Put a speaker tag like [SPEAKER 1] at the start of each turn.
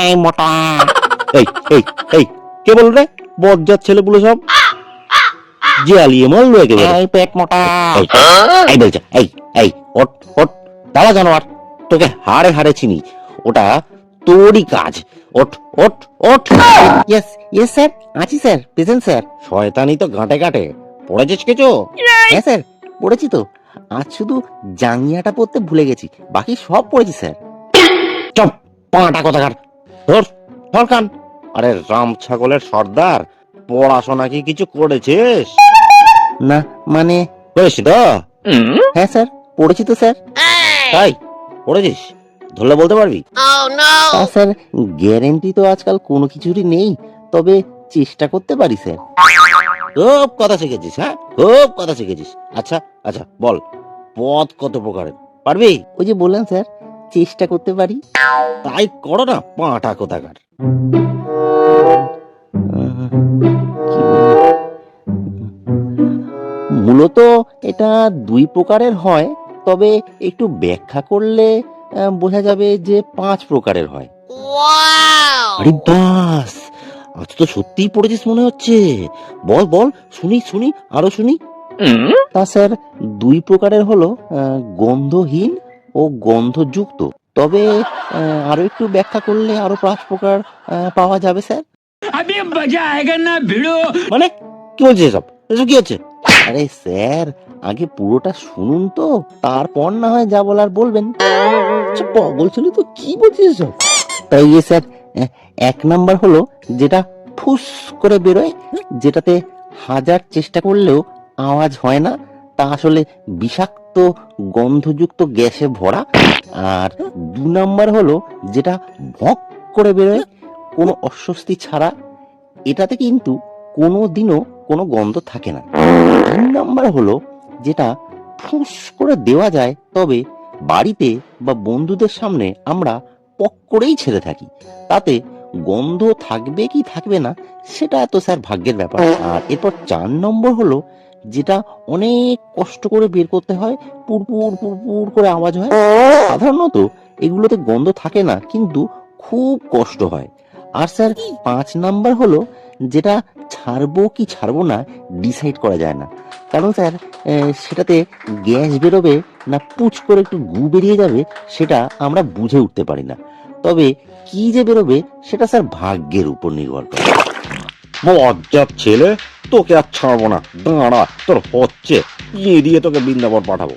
[SPEAKER 1] এই মোটা,
[SPEAKER 2] এই এই এই কে বল রে? বজ্জাত ছেলেগুলো সব জ্বালিয়ে মারলো একেবারে।
[SPEAKER 1] এই পেট মোটা।
[SPEAKER 2] এই এই বলছে, এই এই ওঠ ওঠ, দাঁড়া জানোয়ার, তোকে হাড়ে হাড়ে চিনি, ওটা তোরই কাজ। ওঠ ওঠ ওঠ।
[SPEAKER 1] ইয়েস ইয়েস স্যার, আছি স্যার, প্রেজেন্ট স্যার।
[SPEAKER 2] শয়তানি তো গাঁটে গাঁটে পড়েছিস কিছু?
[SPEAKER 1] হ্যাঁ স্যার, পড়েছি তো। আজ শুধু জাঙ্গিয়াটা পড়তে ভুলে গেছি, বাকি সব পড়েছি স্যার।
[SPEAKER 2] চপ পাঁটা কোথাকার, ধর ধর কান। আরে রাম ছাগলের সর্দার, পড়াশোনা কি কিছু করেছিস?
[SPEAKER 1] না মানে,
[SPEAKER 2] করেছি তো?
[SPEAKER 1] হ্যাঁ স্যার, পড়েছি তো স্যার।
[SPEAKER 2] তাই পড়েছিস? ধরলে বলতে পারবি?
[SPEAKER 1] তা স্যার, গ্যারেন্টি তো আজকাল কোনো কিছুরই নেই, তবে চেষ্টা করতে পারি স্যার।
[SPEAKER 2] খুব কথা শিখেছিস, হ্যাঁ খুব কথা শিখেছিস। আচ্ছা আচ্ছা বল, পথ কত প্রকারের, পারবি?
[SPEAKER 1] ওই যে বললেন স্যার, চেষ্টা করতে পারি।
[SPEAKER 2] তাই করো না পাঁটা কোথাকার।
[SPEAKER 1] মূলত এটা দুই প্রকারের হয়, তবে একটু ব্যাখ্যা করলে বোঝা যাবে যে 5 প্রকারের হয়।
[SPEAKER 2] আরে বাস, আজ তো সত্যিই পড়েছিস মনে হচ্ছে। বল বল, শুনি শুনি, আরো শুনি।
[SPEAKER 1] তা স্যার, দুই প্রকারের হলো গন্ধহীন ও গন্ধযুক্ত। তবে আরো একটু ব্যাখ্যা করলে আরো 5 প্রকার পাওয়া যাবে স্যার।
[SPEAKER 2] মানে কি বলছিস এসব? এসব কি হচ্ছে?
[SPEAKER 1] আরে স্যার, আগে পুরোটা শুনুন তো, তারপর না হয় যা বলার বলবেন। আচ্ছা, পাগল ছিল তো, কি বলছিস এসব? তাই স্যার, 1 নাম্বার হলো যেটা ফুস করে বেরোয়, যেটাতে হাজার চেষ্টা করলেও আওয়াজ হয় না, তা আসলে বিষাক্ত গন্ধযুক্ত গ্যাসে ভরা। আর 2 নাম্বার হলো যেটা ভক করে বেরোয়, কোনো অস্বস্তি ছাড়া, এটাতে কিন্তু কোনো দিনও কোনো গন্ধ থাকে না। 3 নাম্বার হলো যেটা ফুস করে দেওয়া যায়, তবে বাড়িতে বা বন্ধুদের সামনে আমরা পক করেই ছেড়ে থাকি, তাতে গন্ধ থাকবে কি থাকবে না সেটা তো স্যার ভাগ্যের ব্যাপার। আর এরপর 4 নম্বর হলো যেটা অনেক কষ্ট করে বের করতে হয়, পুরপুর পুরপুর করে আওয়াজ হয়। সাধারণত এগুলোতে গন্ধ থাকে না, কিন্তু খুব কষ্ট হয়। আর স্যার 5 নাম্বার হলো যেটা ছাড়বো কি ছাড়বো না ডিসাইড করা যায় না, কারণ স্যার সেটাতে গ্যাস বেরোবে না পুচ করে একটু গু বেরিয়ে যাবে সেটা আমরা বুঝে উঠতে পারি না। তবে কি যে বেরোবে সেটা স্যার ভাগ্যের উপর নির্ভর করে।
[SPEAKER 2] বজ্জাত ছেলে, তোকে আর ছাড়বো না, দাঁড়া, তোর হচ্ছে দিয়ে দিয়ে তোকে বৃন্দাবন পাঠাবো।